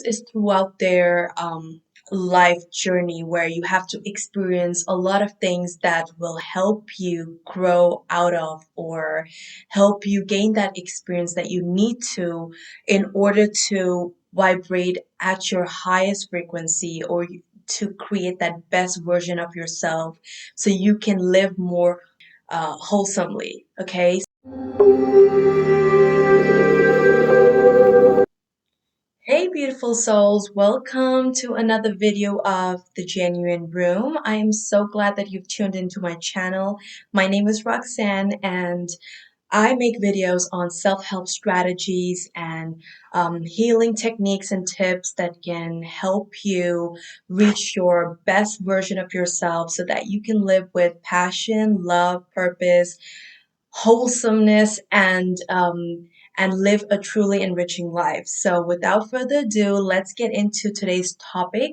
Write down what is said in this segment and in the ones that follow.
is throughout their life journey where you have to experience a lot of things that will help you grow out of or help you gain that experience that you need to in order to vibrate at your highest frequency or to create that best version of yourself so you can live more wholesomely. Okay. Hey, beautiful souls, welcome to another video of The Genuine Room. I am so glad that you've tuned into my channel. My name is Roxanne, and I make videos on self-help strategies and healing techniques and tips that can help you reach your best version of yourself so that you can live with passion, love, purpose, wholesomeness, and live a truly enriching life. So without further ado, let's get into today's topic.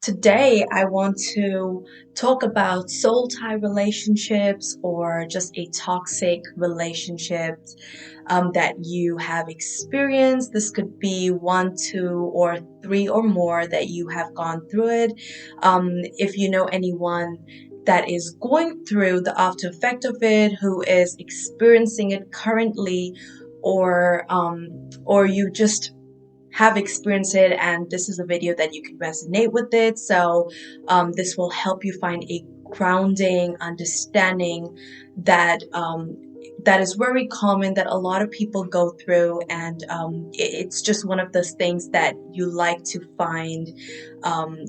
Today I want to talk about soul tie relationships or just a toxic relationship that you have experienced. This could be one, two, or three or more that you have gone through it. If you know anyone that is going through the after effect of it, who is experiencing it currently, or you just have experienced it and this is a video that you can resonate with it. So this will help you find a grounding understanding that that is very common that a lot of people go through, and it's just one of those things that you like to find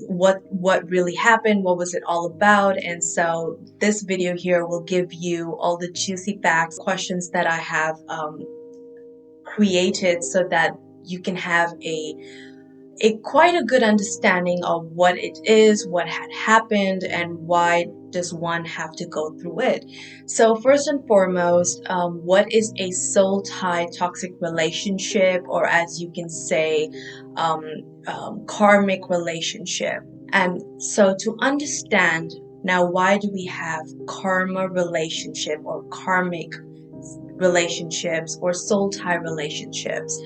what really happened, what was it all about. And so this video here will give you all the juicy facts, questions that I have created so that you can have a quite a good understanding of what it is, what had happened, and why does one have to go through it. So first and foremost, what is a soul tie toxic relationship, or as you can say, um, karmic relationship? And so to understand now, why do we have karma relationship or karmic relationships or soul tie relationships?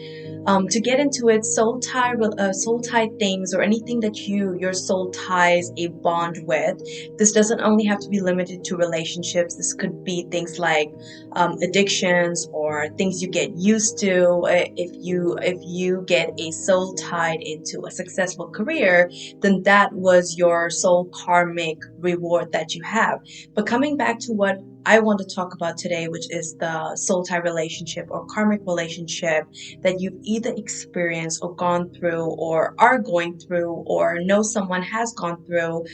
To get into it, soul tie things or anything that your soul ties a bond with. This doesn't only have to be limited to relationships. This could be things like addictions or things you get used to. If you get a soul tied into a successful career, then that was your soul karmic reward that you have. But coming back to what I want to talk about today, which is the soul tie relationship or karmic relationship that you've either experienced or gone through or are going through or know someone has gone through.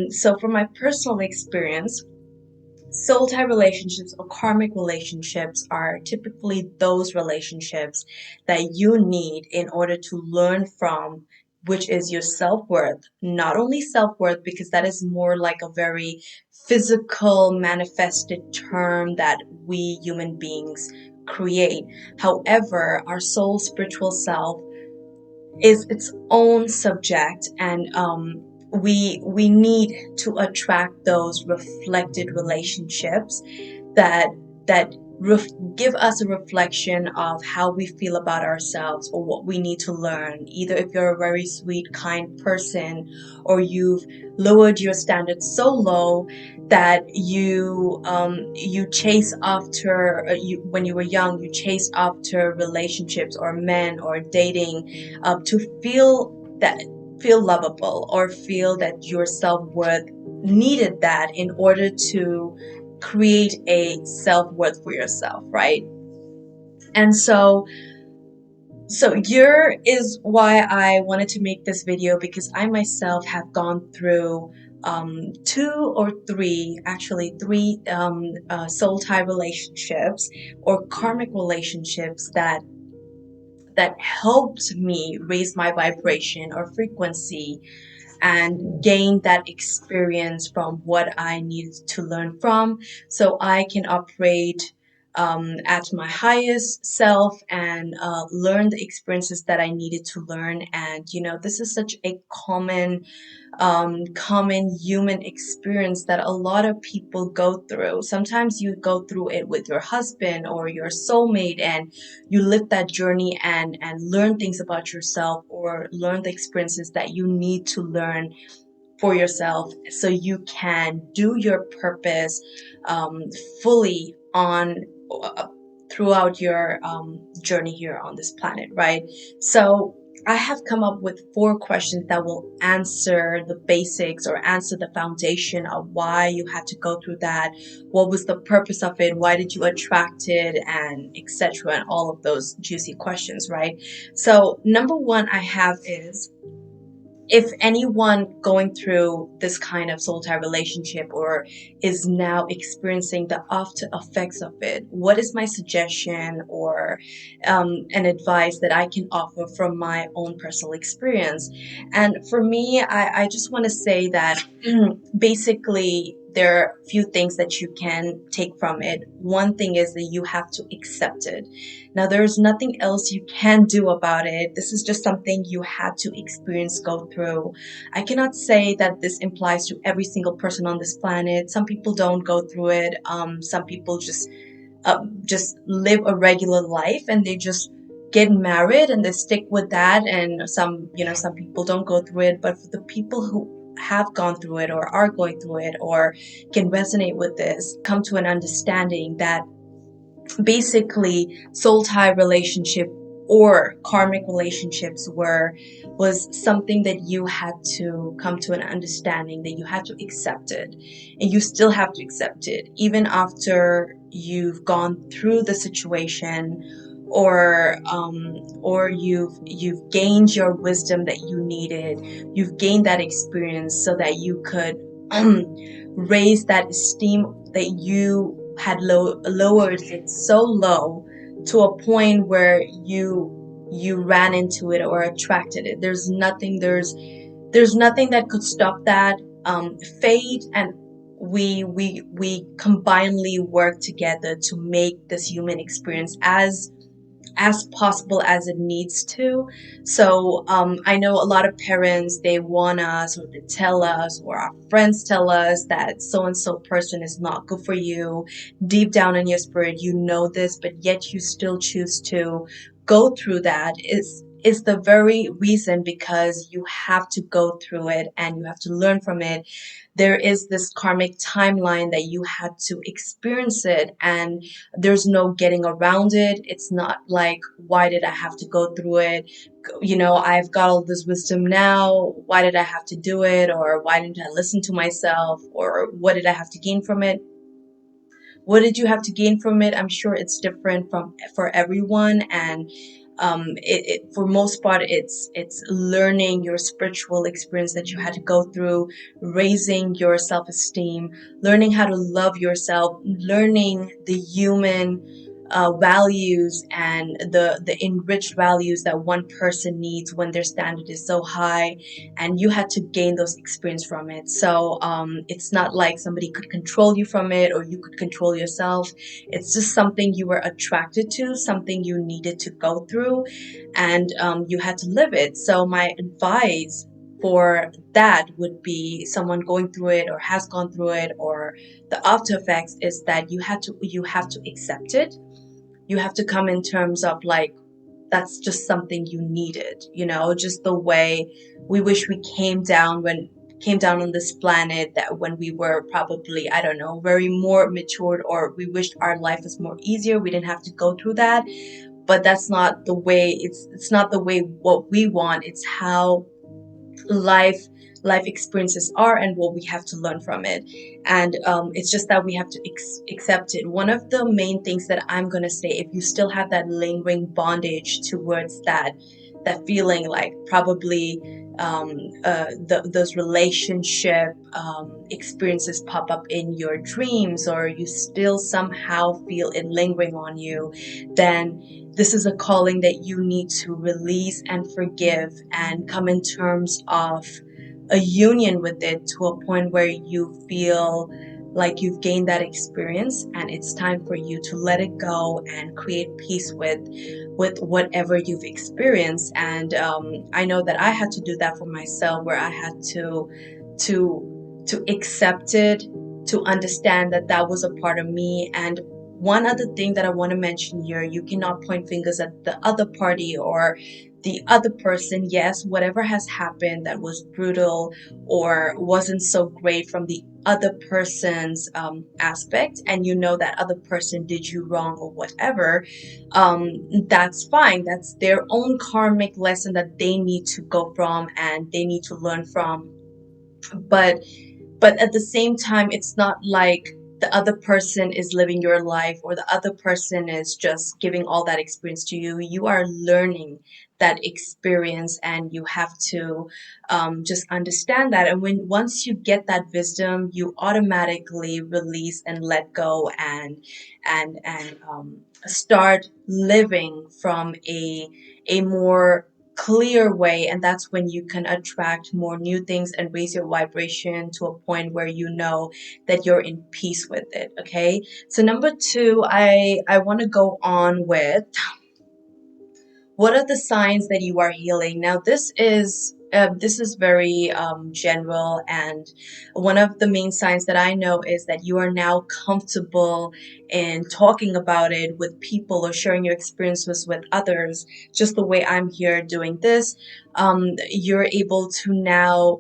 So from my personal experience, soul tie relationships or karmic relationships are typically those relationships that you need in order to learn from, which is your self-worth. Not only self-worth, because that is more like a very physical manifested term that we human beings create. However, our soul spiritual self is its own subject, and we need to attract those reflected relationships that that give us a reflection of how we feel about ourselves or what we need to learn. Either if you're a very sweet, kind person, or you've lowered your standards so low that you chase after when you were young, you chased after relationships or men or dating to feel lovable or feel that your self-worth needed that in order to create a self-worth for yourself, right? And so here is why I wanted to make this video, because I myself have gone through two or three, actually three soul tie relationships or karmic relationships that helped me raise my vibration or frequency and gain that experience from what I needed to learn from, so I can operate at my highest self and learn the experiences that I needed to learn. And this is such a common human experience that a lot of people go through. Sometimes you go through it with your husband or your soulmate, and you live that journey and learn things about yourself or learn the experiences that you need to learn for yourself so you can do your purpose um, fully on uh, throughout your journey here on this planet, right? So I have come up with 4 questions that will answer the basics or answer the foundation of why you had to go through that. What was the purpose of it? Why did you attract it? And etc. And all of those juicy questions, right? So number one I have is, if anyone going through this kind of soul tie relationship or is now experiencing the after effects of it, what is my suggestion or an advice that I can offer from my own personal experience? And for me, I just want to say that basically there are a few things that you can take from it. One thing is that you have to accept it. Now, there's nothing else you can do about it. This is just something you had to experience, go through. I cannot say that this implies to every single person on this planet. Some people don't go through it. Some people just live a regular life and they just get married and they stick with that. And some people don't go through it. But for the people who have gone through it or are going through it or can resonate with this, come to an understanding that basically soul tie relationship or karmic relationships was something that you had to come to an understanding that you had to accept it, and you still have to accept it even after you've gone through the situation, or you've gained your wisdom that you needed. You've gained that experience so that you could raise that esteem that you had lowered it so low to a point where you ran into it or attracted it. There's nothing that could stop that. Fate and we combinedly work together to make this human experience as possible as it needs to. So I know a lot of parents, they want us or they tell us or our friends tell us that so and so person is not good for you. Deep down in your spirit, you know this, but yet you still choose to go through that. Is the very reason because you have to go through it and you have to learn from it. There is this karmic timeline that you had to experience it, and there's no getting around it. It's not like, why did I have to go through it? I've got all this wisdom now. Why did I have to do it? Or why didn't I listen to myself? Or what did I have to gain from it? What did you have to gain from it? I'm sure it's different for everyone, and for most part, it's learning your spiritual experience that you had to go through, raising your self-esteem, learning how to love yourself, learning the human values and the enriched values that one person needs when their standard is so high, and you had to gain those experience from it. So it's not like somebody could control you from it or you could control yourself. It's just something you were attracted to, something you needed to go through, and you had to live it. So my advice for that would be someone going through it or has gone through it or the after effects is that you have to accept it. You have to come in terms of like, that's just something you needed, just the way we wish we came down on this planet, that when we were probably, I don't know, very more matured, or we wished our life was more easier, we didn't have to go through that. But that's not the way. It's not the way what we want. It's how life life experiences are and what we have to learn from it. And it's just that we have to accept it. One of the main things that I'm going to say, if you still have that lingering bondage towards that feeling, like probably those relationship experiences pop up in your dreams, or you still somehow feel it lingering on you, then this is a calling that you need to release and forgive and come in terms of a union with it to a point where you feel like you've gained that experience and it's time for you to let it go and create peace with whatever you've experienced. And I know that I had to do that for myself, where I had to accept it, to understand that that was a part of me. And one other thing that I want to mention here, you cannot point fingers at the other party or the other person. Yes, whatever has happened that was brutal or wasn't so great from the other person's aspect, and you know that other person did you wrong or whatever, that's fine. That's their own karmic lesson that they need to go from and they need to learn from. but but at the same time, it's not like the other person is living your life or the other person is just giving all that experience to you. You are learning that experience, and you have to just understand that. And when once you get that wisdom, you automatically release and let go, and start living from a more clear way. And that's when you can attract more new things and raise your vibration to a point where you know that you're in peace with it. Okay, so number two, I want to go on with, what are the signs that you are healing? Now, this is very general, and one of the main signs that I know is that you are now comfortable in talking about it with people or sharing your experiences with others, just the way I'm here doing this. You're able to now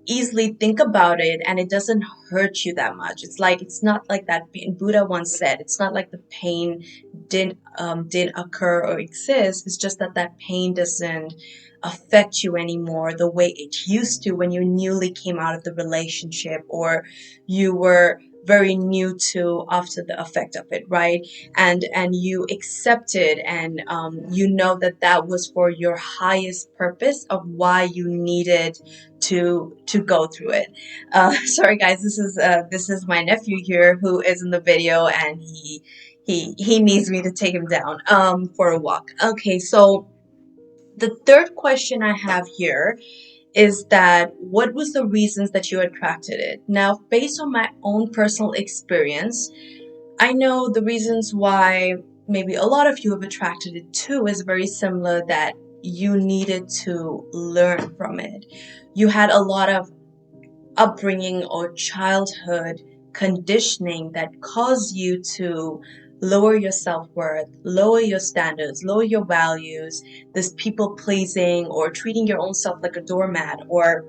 easily think about it, and it doesn't hurt you that much. It's like, it's not like that pain. Buddha once said, it's not like the pain did occur or exist. It's just that that pain doesn't affect you anymore the way it used to when you newly came out of the relationship, or you were very new to after the effect of it, right? And you accept it, and you know that that was for your highest purpose of why you needed to go through it. Sorry guys, this is my nephew here who is in the video, and he needs me to take him down for a walk. Okay, so the third question I have here is that, what was the reasons that you attracted it? Now, based on my own personal experience, I know the reasons why maybe a lot of you have attracted it too is very similar, that you needed to learn from it. You had a lot of upbringing or childhood conditioning that caused you to lower your self-worth, lower your standards, lower your values, this people pleasing or treating your own self like a doormat, or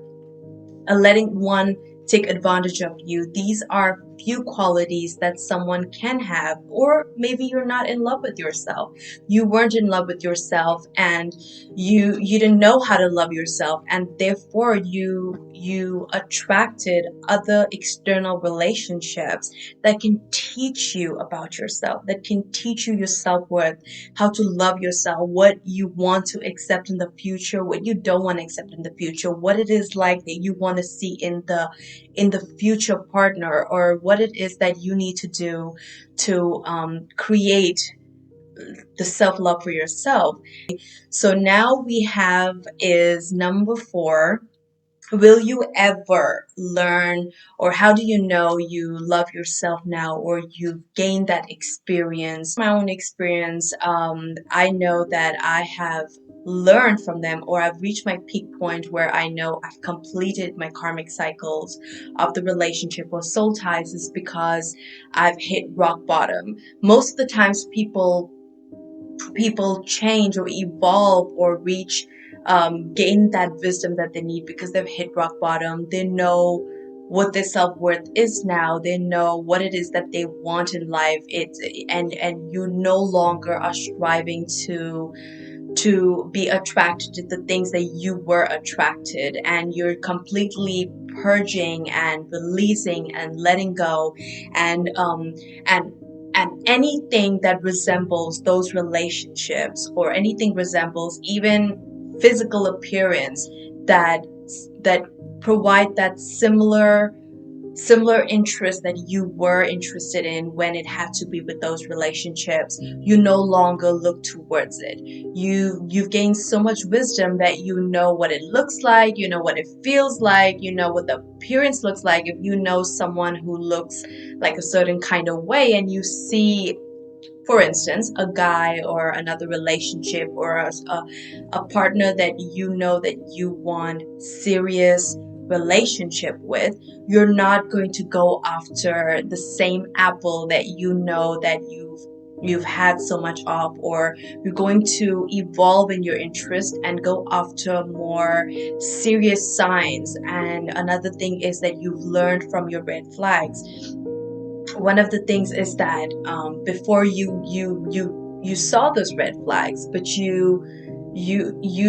letting one take advantage of you. These are few qualities that someone can have. Or maybe you're not in love with yourself. You weren't in love with yourself, and you didn't know how to love yourself, and therefore you attracted other external relationships that can teach you about yourself, that can teach you your self-worth, how to love yourself, what you want to accept in the future, what you don't want to accept in the future, what it is like that you want to see in the future partner, or what it is that you need to do to create the self-love for yourself. So now we have is number four. Will you ever learn, or how do you know you love yourself now, or you've gained that experience? My own experience, I know that I have learned from them, or I've reached my peak point where I know I've completed my karmic cycles of the relationship or soul ties, is because I've hit rock bottom. Most of the times people change or evolve or reach gain that wisdom that they need because they've hit rock bottom. They know what their self-worth is now. They know what it is that they want in life. And you no longer are striving to be attracted to the things that you were attracted, and you're completely purging and releasing and letting go, and and and anything that resembles those relationships, or anything resembles even physical appearance that that provide that similar interests that you were interested in when it had to be with those relationships, you no longer look towards it. You've gained so much wisdom that you know what it looks like, you know what it feels like, you know what the appearance looks like. If you know someone who looks like a certain kind of way and you see, for instance, a guy or another relationship or a partner that you know that you want serious relationship with, you're not going to go after the same apple that you know that you've had so much of, or you're going to evolve in your interest and go after more serious signs. And another thing is that you've learned from your red flags. One of the things is that before you saw those red flags, but you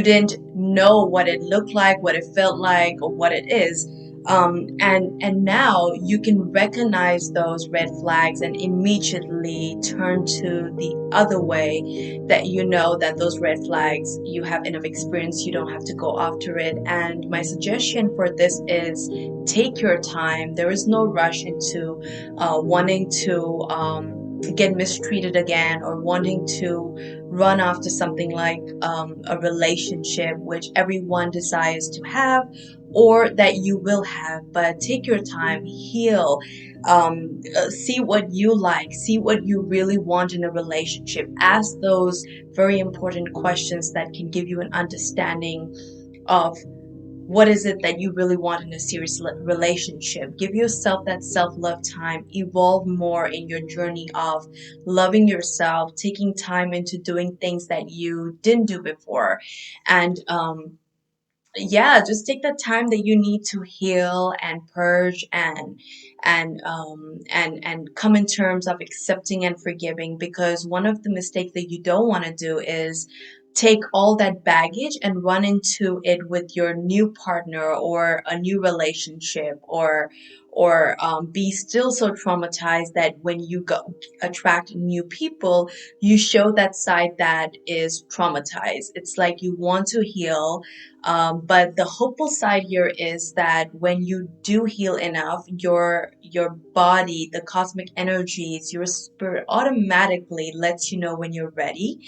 didn't know what it looked like, what it felt like, or what it is. And now you can recognize those red flags and immediately turn to the other way, that you know that those red flags, you have enough experience, you don't have to go after it. And my suggestion for this is take your time. There is no rush into wanting to get mistreated again, or wanting to run after something like a relationship, which everyone desires to have or that you will have. But take your time, heal, see what you like, see what you really want in a relationship. Ask those very important questions that can give you an understanding of what is it that you really want in a serious relationship. Give yourself that self-love time. Evolve more in your journey of loving yourself, taking time into doing things that you didn't do before. And yeah, just take the time that you need to heal and purge and come in terms of accepting and forgiving. Because one of the mistakes that you don't want to do is take all that baggage and run into it with your new partner or a new relationship, or be still so traumatized that when you go attract new people, you show that side that is traumatized. It's like you want to heal, but the hopeful side here is that when you do heal enough, your body, the cosmic energies, your spirit automatically lets you know when you're ready,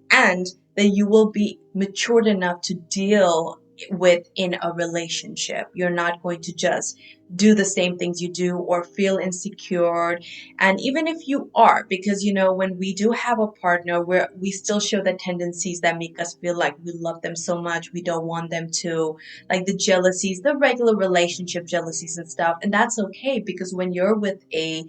and that you will be matured enough to deal with in a relationship. You're not going to just do the same things you do or feel insecure. And even if you are, because when we do have a partner where we still show the tendencies that make us feel like we love them so much, we don't want them to, like the jealousies, the regular relationship jealousies and stuff. And that's okay, because when you're with a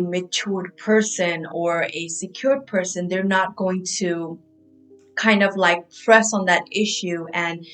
matured person or a secured person, they're not going to kind of like press on that issue and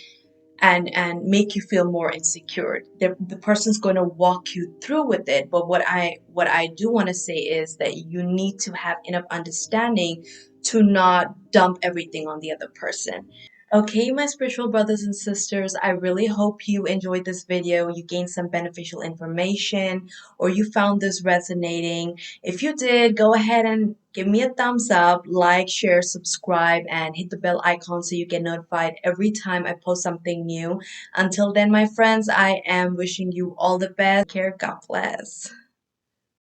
make you feel more insecure. The person's going to walk you through with it. But what I do want to say is that you need to have enough understanding to not dump everything on the other person. Okay, my spiritual brothers and sisters, I really hope you enjoyed this video, you gained some beneficial information, or you found this resonating. If you did, go ahead and give me a thumbs up, like, share, subscribe, and hit the bell icon so you get notified every time I post something new. Until then, my friends, I am wishing you all the best. Take care. God bless.